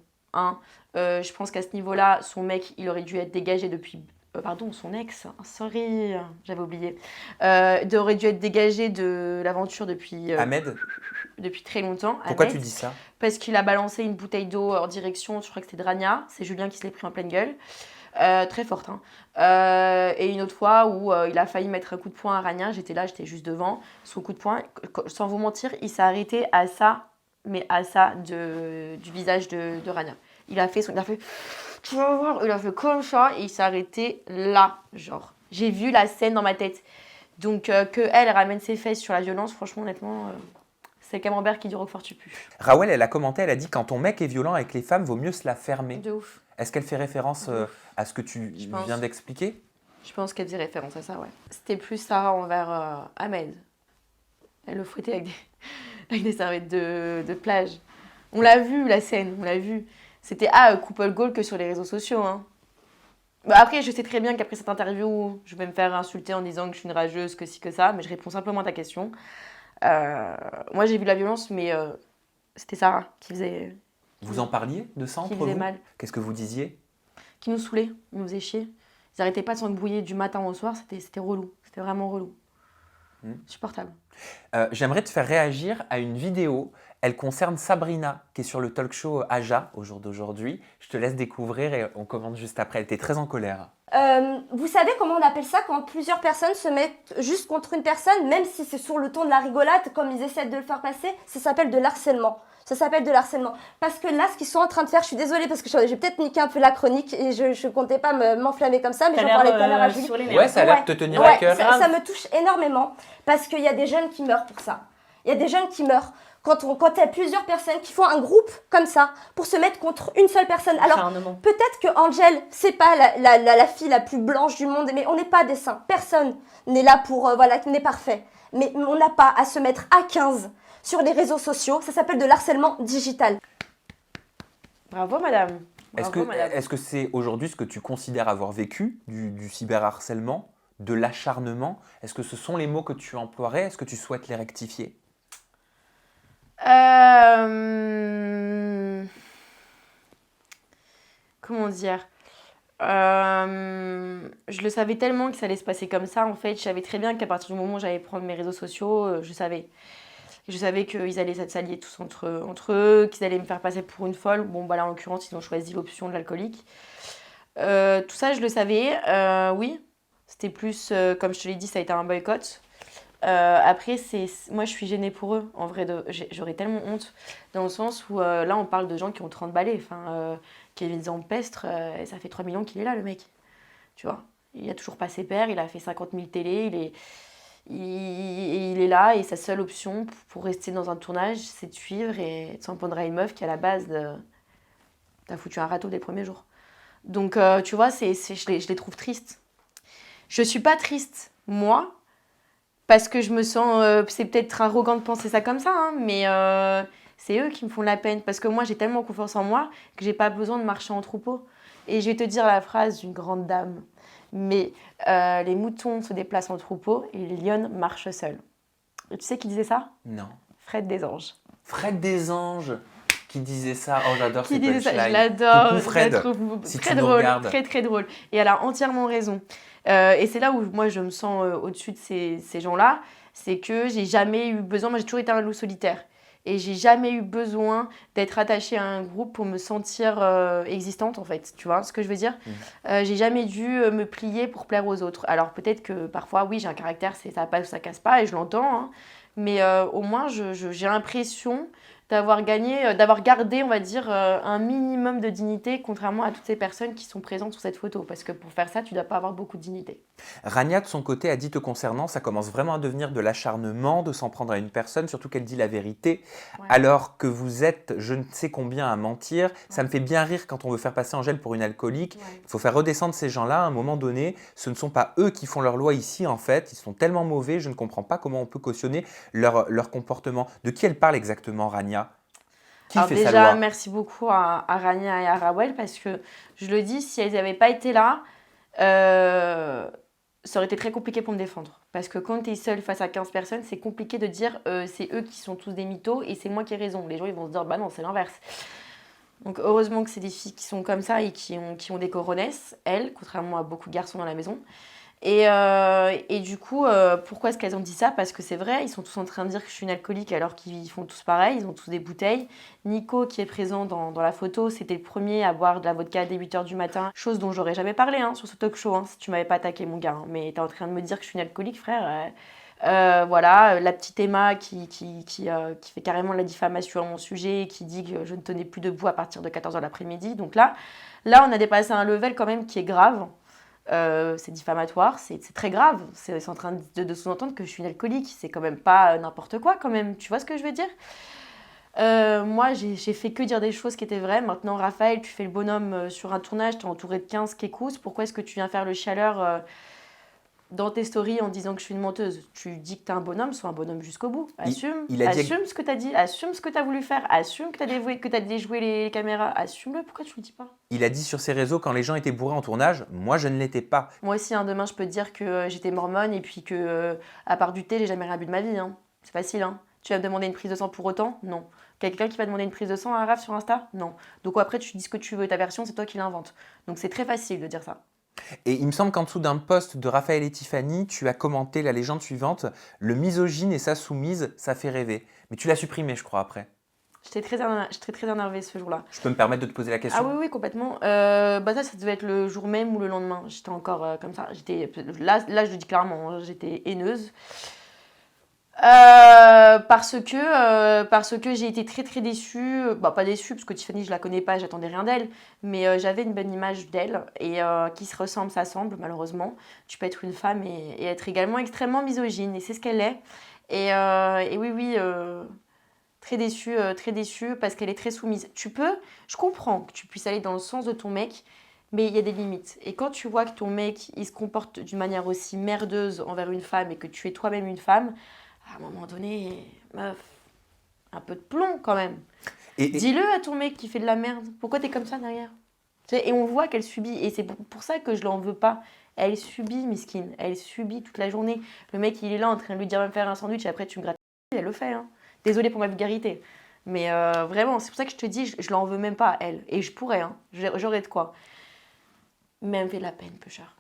je pense qu'à ce niveau-là, son mec, il aurait dû être dégagé depuis. Pardon, son ex, sorry, j'avais oublié. Aurait dû être dégagé de l'aventure depuis. Ahmed? Depuis très longtemps. Pourquoi Ahmed, tu dis ça? parce qu'il a balancé une bouteille d'eau en direction, je crois que c'était de Rania. C'est Julien qui se l'est pris en pleine gueule. Très forte. Et une autre fois où il a failli mettre un coup de poing à Rania. J'étais là, j'étais juste devant. Son coup de poing, sans vous mentir, il s'est arrêté à ça, mais à ça du visage de Rania. Il a fait, tu vas voir, il a fait comme ça et il s'est arrêté là, genre. J'ai vu la scène dans ma tête. Donc que elle ramène ses fesses sur la violence, franchement, honnêtement, c'est Camembert qui dit Roquefort tu pues. Raoul, elle a commenté, elle a dit quand ton mec est violent avec les femmes, vaut mieux se la fermer. De ouf. Est-ce qu'elle fait référence à ce que tu viens d'expliquer? Je pense qu'elle faisait référence à ça, ouais. C'était plus Sarah envers Ahmed. Elle le fouettait avec des serviettes de plage. On l'a vu, la scène, on l'a vu. C'était couple goal que sur les réseaux sociaux. Hein. Bah après, je sais très bien qu'après cette interview, je vais me faire insulter en disant que je suis une rageuse, que ci, que ça, mais je réponds simplement à ta question. Moi, j'ai vu la violence, mais c'était Sarah qui faisait... Vous en parliez de ça entre vous? Mal. Qu'est-ce que vous disiez? Qui nous saoulait, ils nous faisaient chier. Ils n'arrêtaient pas de s'embrouiller du matin au soir, c'était relou. C'était vraiment relou. Supportable. J'aimerais te faire réagir à une vidéo. Elle concerne Sabrina, qui est sur le talk show Aja au jour d'aujourd'hui. Je te laisse découvrir et on commente juste après. Elle était très en colère. Vous savez comment on appelle ça quand plusieurs personnes se mettent juste contre une personne, même si c'est sur le ton de la rigolade, comme ils essaient de le faire passer, ça s'appelle de l'harcèlement. Ça s'appelle de l'harcèlement. Parce que là, ce qu'ils sont en train de faire, je suis désolée parce que j'ai peut-être niqué un peu la chronique et je comptais pas m'enflammer comme ça, mais j'en parlais tout à l'heure à Julie. Ouais, ça a l'air de te tenir à cœur. Ça me touche énormément parce qu'il y a des jeunes qui meurent pour ça. Il y a des jeunes qui meurent quand il y a plusieurs personnes qui font un groupe comme ça pour se mettre contre une seule personne. Alors, peut-être que Angel, c'est pas la fille la plus blanche du monde, mais on n'est pas des saints. Personne n'est là pour, n'est parfait. Mais on n'a pas à se mettre à 15 sur les réseaux sociaux. Ça s'appelle de l'harcèlement digital. Bravo, madame. Est-ce que c'est aujourd'hui ce que tu considères avoir vécu, du cyberharcèlement, de l'acharnement? Est-ce que ce sont les mots que tu emploierais? Est-ce que tu souhaites les rectifier? Comment dire? Je le savais tellement que ça allait se passer comme ça. En fait, je savais très bien qu'à partir du moment où j'allais prendre mes réseaux sociaux, je savais. Je savais qu'ils allaient s'allier tous entre eux, qu'ils allaient me faire passer pour une folle. Bon, bah là, en l'occurrence, ils ont choisi l'option de l'alcoolique. Tout ça, je le savais. Oui, c'était plus, comme je te l'ai dit, ça a été un boycott. Après, moi, je suis gênée pour eux. En vrai, j'aurais tellement honte. Dans le sens où, là, on parle de gens qui ont 30 balais. Enfin, Kevin Zampestre, ça fait 3 millions qu'il est là, le mec. Tu vois, il a toujours pas ses pairs, il a fait 50 000 télé, il est là et sa seule option pour rester dans un tournage, c'est de suivre et de s'en prendre à une meuf qui, à la base, t'as foutu un râteau dès le premier jour. Donc, tu vois, je les trouve tristes. Je suis pas triste, moi, parce que je me sens... c'est peut-être arrogant de penser ça comme ça, hein, mais c'est eux qui me font la peine. Parce que moi, j'ai tellement confiance en moi que j'ai pas besoin de marcher en troupeau. Et je vais te dire la phrase d'une grande dame. Mais les moutons se déplacent en troupeau et les lionnes marchent seuls. Et tu sais qui disait ça? Non. Fred Desanges. Fred Desanges qui disait ça. Oh, j'adore ces punchlines. Je l'adore. Coucou Fred, je la trouve si très tu drôle, très drôle. Et elle a entièrement raison. Et c'est là où moi je me sens au-dessus de ces gens-là. C'est que j'ai jamais eu besoin... Moi j'ai toujours été un loup solitaire. Et j'ai jamais eu besoin d'être attachée à un groupe pour me sentir existante, en fait. Tu vois ce que je veux dire? J'ai jamais dû me plier pour plaire aux autres. Alors peut-être que parfois, oui, j'ai un caractère, ça passe ou ça casse pas, et je l'entends. Hein. Mais au moins, j'ai l'impression d'avoir gagné, d'avoir gardé, on va dire, un minimum de dignité, contrairement à toutes ces personnes qui sont présentes sur cette photo. Parce que pour faire ça, tu dois pas avoir beaucoup de dignité. Rania, de son côté, a dit te concernant, ça commence vraiment à devenir de l'acharnement, de s'en prendre à une personne, surtout qu'elle dit la vérité, Ouais. alors que vous êtes je ne sais combien à mentir. Ça me fait bien rire quand on veut faire passer Angèle pour une alcoolique. Ouais. Il faut faire redescendre ces gens-là à un moment donné. Ce ne sont pas eux qui font leur loi ici, en fait. Ils sont tellement mauvais, je ne comprends pas comment on peut cautionner leur comportement. De qui elle parle exactement, Rania? Qui Alors fait sa déjà, loi? merci beaucoup à Rania et à Rawel parce que, je le dis, si elles n'avaient pas été là, ça aurait été très compliqué pour me défendre. Parce que quand tu es seule face à 15 personnes, c'est compliqué de dire c'est eux qui sont tous des mythos et c'est moi qui ai raison. Les gens ils vont se dire bah non, c'est l'inverse. Donc heureusement que c'est des filles qui sont comme ça et qui ont des coronesses, elles, contrairement à beaucoup de garçons dans la maison. Et du coup, pourquoi est-ce qu'elles ont dit ça? Parce que c'est vrai, ils sont tous en train de dire que je suis une alcoolique alors qu'ils font tous pareil, ils ont tous des bouteilles. Nico, qui est présent dans la photo, c'était le premier à boire de la vodka dès 8h du matin, chose dont j'aurais jamais parlé sur ce talk show, si tu m'avais pas attaqué mon gars. Mais t'es en train de me dire que je suis une alcoolique, frère. Voilà, la petite Emma qui fait carrément la diffamation à mon sujet et qui dit que je ne tenais plus debout à partir de 14h l'après-midi. Donc là, on a dépassé un level quand même qui est grave. C'est diffamatoire, c'est très grave. C'est en train de sous-entendre que je suis une alcoolique. C'est quand même pas n'importe quoi, quand même. Tu vois ce que je veux dire? Moi, j'ai fait que dire des choses qui étaient vraies. Maintenant, Raphaël, tu fais le bonhomme sur un tournage, t'es entouré de 15 kékous. Pourquoi est-ce que tu viens faire le chialeur dans tes stories en disant que je suis une menteuse? Tu dis que t'es un bonhomme, sois un bonhomme jusqu'au bout. Assume, il a dit- assume ce que t'as dit, assume ce que t'as voulu faire, assume que t'as déjoué les caméras, assume-le. Pourquoi tu le dis pas? Il a dit sur ses réseaux quand les gens étaient bourrés en tournage, moi je ne l'étais pas. Moi aussi, demain, je peux te dire que j'étais mormone et puis que, à part du thé, j'ai jamais rien bu de ma vie. C'est facile. Tu vas me demander une prise de sang pour autant? Non. Quelqu'un qui va demander une prise de sang à un Raph sur Insta? Non. Donc après, tu dis ce que tu veux, ta version, c'est toi qui l'inventes. Donc c'est très facile de dire ça. Et il me semble qu'en dessous d'un post de Raphaël et Tiffany, tu as commenté la légende suivante, le misogyne et sa soumise, ça fait rêver. Mais tu l'as supprimé, je crois, après. J'étais très énervée ce jour-là. Je peux me permettre de te poser la question? Ah oui, complètement. Ça devait être le jour même ou le lendemain. J'étais encore comme ça. Là, je le dis clairement, j'étais haineuse. Parce que j'ai été très déçue. Pas déçue, parce que Tiffany, je la connais pas, j'attendais rien d'elle. Mais j'avais une bonne image d'elle. Et qui se ressemble, s'assemble, malheureusement. Tu peux être une femme et être également extrêmement misogyne. Et c'est ce qu'elle est. Et oui, très déçue parce qu'elle est très soumise. Je comprends que tu puisses aller dans le sens de ton mec, mais il y a des limites. Et quand tu vois que ton mec, il se comporte d'une manière aussi merdeuse envers une femme et que tu es toi-même une femme, à un moment donné, meuf, un peu de plomb quand même. Dis-le à ton mec qui fait de la merde. Pourquoi t'es comme ça derrière? Et on voit qu'elle subit. Et c'est pour ça que je l'en veux pas. Elle subit, miskine. Elle subit toute la journée. Le mec, il est là en train de lui dire va me faire un sandwich et après tu me grattes. Elle le fait. Désolée pour ma vulgarité. Mais vraiment, c'est pour ça que je te dis, je l'en veux même pas, elle. Et je pourrais, j'aurais de quoi. Mais elle me fait de la peine, peu cher.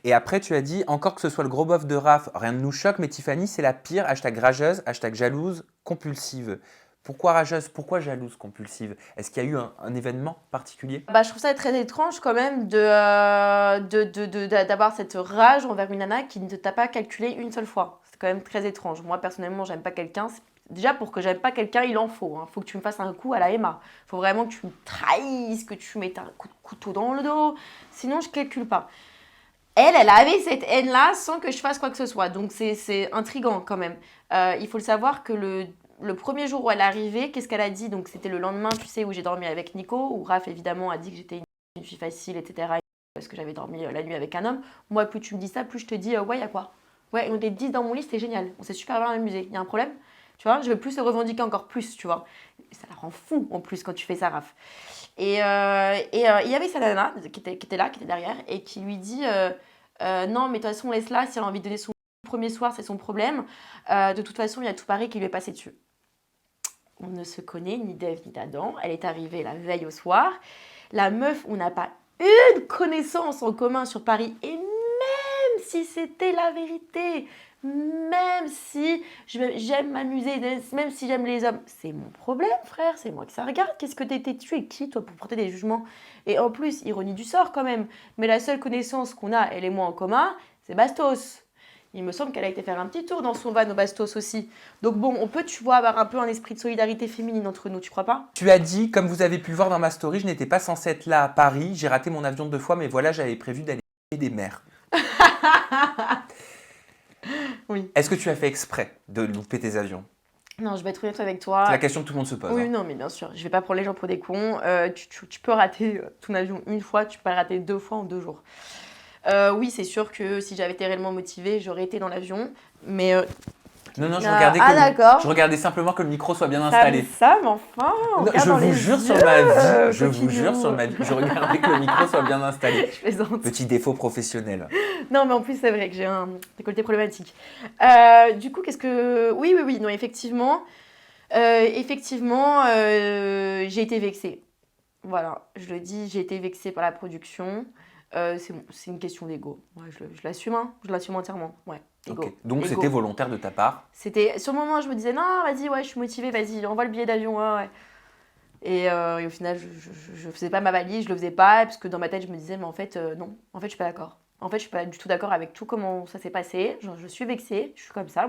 Et après, tu as dit, encore que ce soit le gros bof de Raph, rien ne nous choque, mais Tiffany, c'est la pire, #rageuse, #jalouse, compulsive. Pourquoi rageuse? Pourquoi jalouse, compulsive? Est-ce qu'il y a eu un événement particulier? Je trouve ça très étrange quand même d'avoir cette rage envers une nana qui ne t'a pas calculé une seule fois. C'est quand même très étrange. Moi, personnellement, j'aime pas quelqu'un. Déjà, pour que j'aime pas quelqu'un, il en faut. Faut que tu me fasses un coup à la Emma. Faut vraiment que tu me trahisses, que tu mettes un coup de couteau dans le dos. Sinon, je calcule pas. Elle avait cette haine-là sans que je fasse quoi que ce soit. Donc, c'est intriguant quand même. Il faut le savoir que le premier jour où elle est arrivée, qu'est-ce qu'elle a dit? Donc, c'était le lendemain, tu sais, où j'ai dormi avec Nico, où Raph, évidemment, a dit que j'étais une fille facile, etc. Parce que j'avais dormi la nuit avec un homme. Moi, plus tu me dis ça, plus je te dis, ouais, y a quoi? Ouais, on était 10 dans mon lit, c'était génial. On s'est super bien amusé. Y a un problème? Tu vois, je veux plus se revendiquer encore plus, tu vois. Ça la rend fou, en plus, quand tu fais ça, Raph. Et il y avait sa nana qui était là, qui était derrière, et qui lui dit non, mais de toute façon, laisse-la, si elle a envie de donner son premier soir, c'est son problème. De toute façon, il y a tout Paris qui lui est passé dessus. On ne se connaît ni d'Ève ni d'Adam. Elle est arrivée la veille au soir. La meuf, on n'a pas une connaissance en commun sur Paris. Et même si c'était la vérité, même si j'aime m'amuser, même si j'aime les hommes, c'est mon problème, frère, c'est moi que ça regarde. Qu'est-ce que tu es qui, toi, pour porter des jugements? Et en plus, ironie du sort quand même, mais la seule connaissance qu'on a, elle et moi en commun, c'est Bastos, Il me semble qu'elle a été faire un petit tour dans son van au Bastos aussi. Donc bon, on peut, tu vois, avoir un peu un esprit de solidarité féminine entre nous, tu crois pas? Tu as dit, comme vous avez pu le voir dans ma story, je n'étais pas censée être là à Paris. J'ai raté mon avion 2 fois, mais voilà, j'avais prévu d'aller des mers. Oui. Est-ce que tu as fait exprès de louper tes avions? Non, je vais être honnête avec toi. C'est la question que tout le monde se pose. Oui, hein. non, mais bien sûr, je vais pas prendre les gens pour des cons. Tu peux rater ton avion une fois, tu peux pas le rater 2 fois en 2 jours. Oui, c'est sûr que si j'avais été réellement motivée, j'aurais été dans l'avion. Mais Non, je Ah, regardais, ah, d'accord. je regardais simplement que le micro soit bien installé. Sam, enfin, Non, regarde je dans vous les jure sur yeux, ma vie, je vous coquinou. jure sur ma vie, je regardais que le micro soit bien installé. Je plaisante. Petit défaut professionnel. Non, mais en plus, c'est vrai que j'ai un décolleté problématique. Du coup, qu'est-ce que... Oui, non, effectivement, j'ai été vexée. Voilà, je le dis, j'ai été vexée par la production. C'est une question d'ego. Ouais, je l'assume, hein, je l'assume entièrement. Ouais, ego. Ok. Donc Ego. c'était volontaire de ta part. C'était... Sur le moment, je me disais, non, vas-y, ouais, je suis motivée, vas-y, envoie le billet d'avion, ouais. Et au final, je faisais pas ma valise, je le faisais pas, parce que dans ma tête, je me disais, mais en fait, non, en fait, je suis pas d'accord. En fait, je suis pas du tout d'accord avec tout comment ça s'est passé. Genre, je suis vexée, je suis comme ça,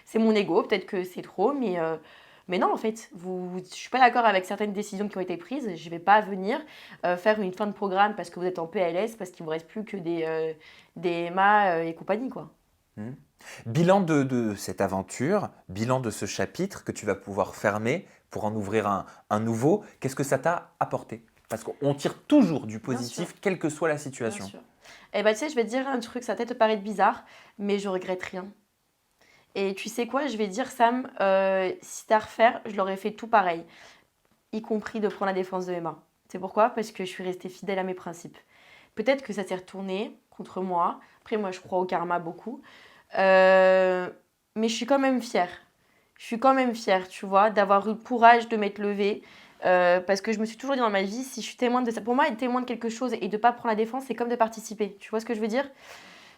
c'est mon ego, peut-être que c'est trop, mais non, en fait, je suis pas d'accord avec certaines décisions qui ont été prises. Je vais pas venir faire une fin de programme parce que vous êtes en PLS, parce qu'il vous reste plus que des Emma et compagnie, quoi. Bilan de cette aventure, bilan de ce chapitre que tu vas pouvoir fermer pour en ouvrir un nouveau. Qu'est-ce que ça t'a apporté? Parce qu'on tire toujours du positif, quelle que soit la situation. Bien sûr. Eh ben, tu sais, je vais te dire un truc, ça va peut-être te paraître bizarre, mais je regrette rien. Et tu sais quoi, je vais dire, Sam, si t'as à refaire, je l'aurais fait tout pareil, y compris de prendre la défense de Emma. C'est pourquoi? Parce que je suis restée fidèle à mes principes. Peut-être que ça s'est retourné contre moi. Après, moi, je crois au karma beaucoup. Mais je suis quand même fière. Je suis quand même fière, tu vois, d'avoir eu le courage de m'être levée. Parce que je me suis toujours dit dans ma vie, si je suis témoin de ça, pour moi, être témoin de quelque chose et de ne pas prendre la défense, c'est comme de participer. Tu vois ce que je veux dire?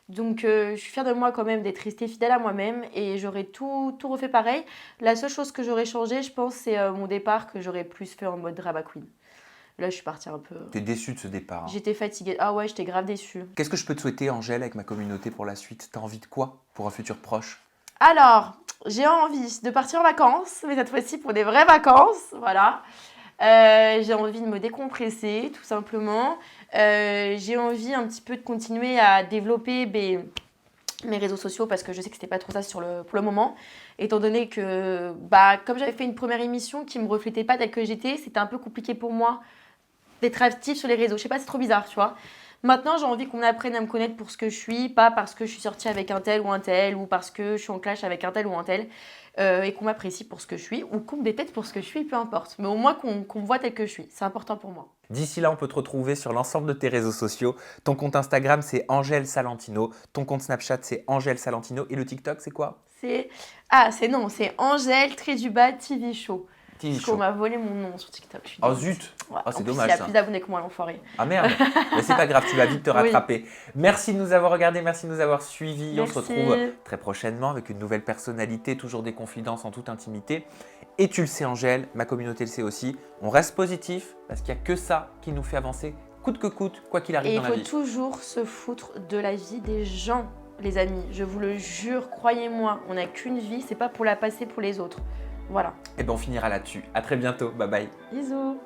Donc, je suis fière de moi quand même d'être restée fidèle à moi-même et j'aurais tout refait pareil. La seule chose que j'aurais changé, je pense, c'est mon départ que j'aurais plus fait en mode drama queen. Là, je suis partie un peu... T'es déçue de ce départ. Hein. J'étais fatiguée. Ah ouais, j'étais grave déçue. Qu'est-ce que je peux te souhaiter, Angèle, avec ma communauté pour la suite? T'as envie de quoi pour un futur proche? Alors, j'ai envie de partir en vacances, mais cette fois-ci pour des vraies vacances, voilà. J'ai envie de me décompresser, tout simplement. J'ai envie un petit peu de continuer à développer mes réseaux sociaux parce que je sais que c'était pas trop ça pour le moment. Étant donné que, comme j'avais fait une première émission qui me reflétait pas telle que j'étais, c'était un peu compliqué pour moi d'être active sur les réseaux. Je sais pas, c'est trop bizarre, tu vois. Maintenant, j'ai envie qu'on apprenne à me connaître pour ce que je suis, pas parce que je suis sortie avec un tel, ou parce que je suis en clash avec un tel ou un tel, et qu'on m'apprécie pour ce que je suis, ou qu'on me déteste pour ce que je suis, peu importe. Mais au moins qu'on me voit tel que je suis, c'est important pour moi. D'ici là, on peut te retrouver sur l'ensemble de tes réseaux sociaux. Ton compte Instagram, c'est Angèle Salentino. Ton compte Snapchat, c'est Angèle Salentino. Et le TikTok, c'est quoi? C'est Angèle TV Show. Parce qu'on m'a volé mon nom sur TikTok. Oh zut! Ouais. Oh, c'est en dommage plus, il y a ça. plus d'abonnés que moi, l'enfoiré. Ah merde! Mais c'est pas grave, tu vas vite te Oui. rattraper. Merci de nous avoir regardés, merci de nous avoir suivis. Merci. On se retrouve très prochainement avec une nouvelle personnalité, toujours des confidences en toute intimité. Et tu le sais, Angèle, ma communauté le sait aussi, on reste positif parce qu'il n'y a que ça qui nous fait avancer, coûte que coûte, quoi qu'il arrive Et dans la vie. il faut toujours se foutre de la vie des gens, les amis. Je vous le jure, croyez-moi, on n'a qu'une vie, c'est pas pour la passer pour les autres. Voilà. Et bien on finira là-dessus. À très bientôt, bye bye. Bisous.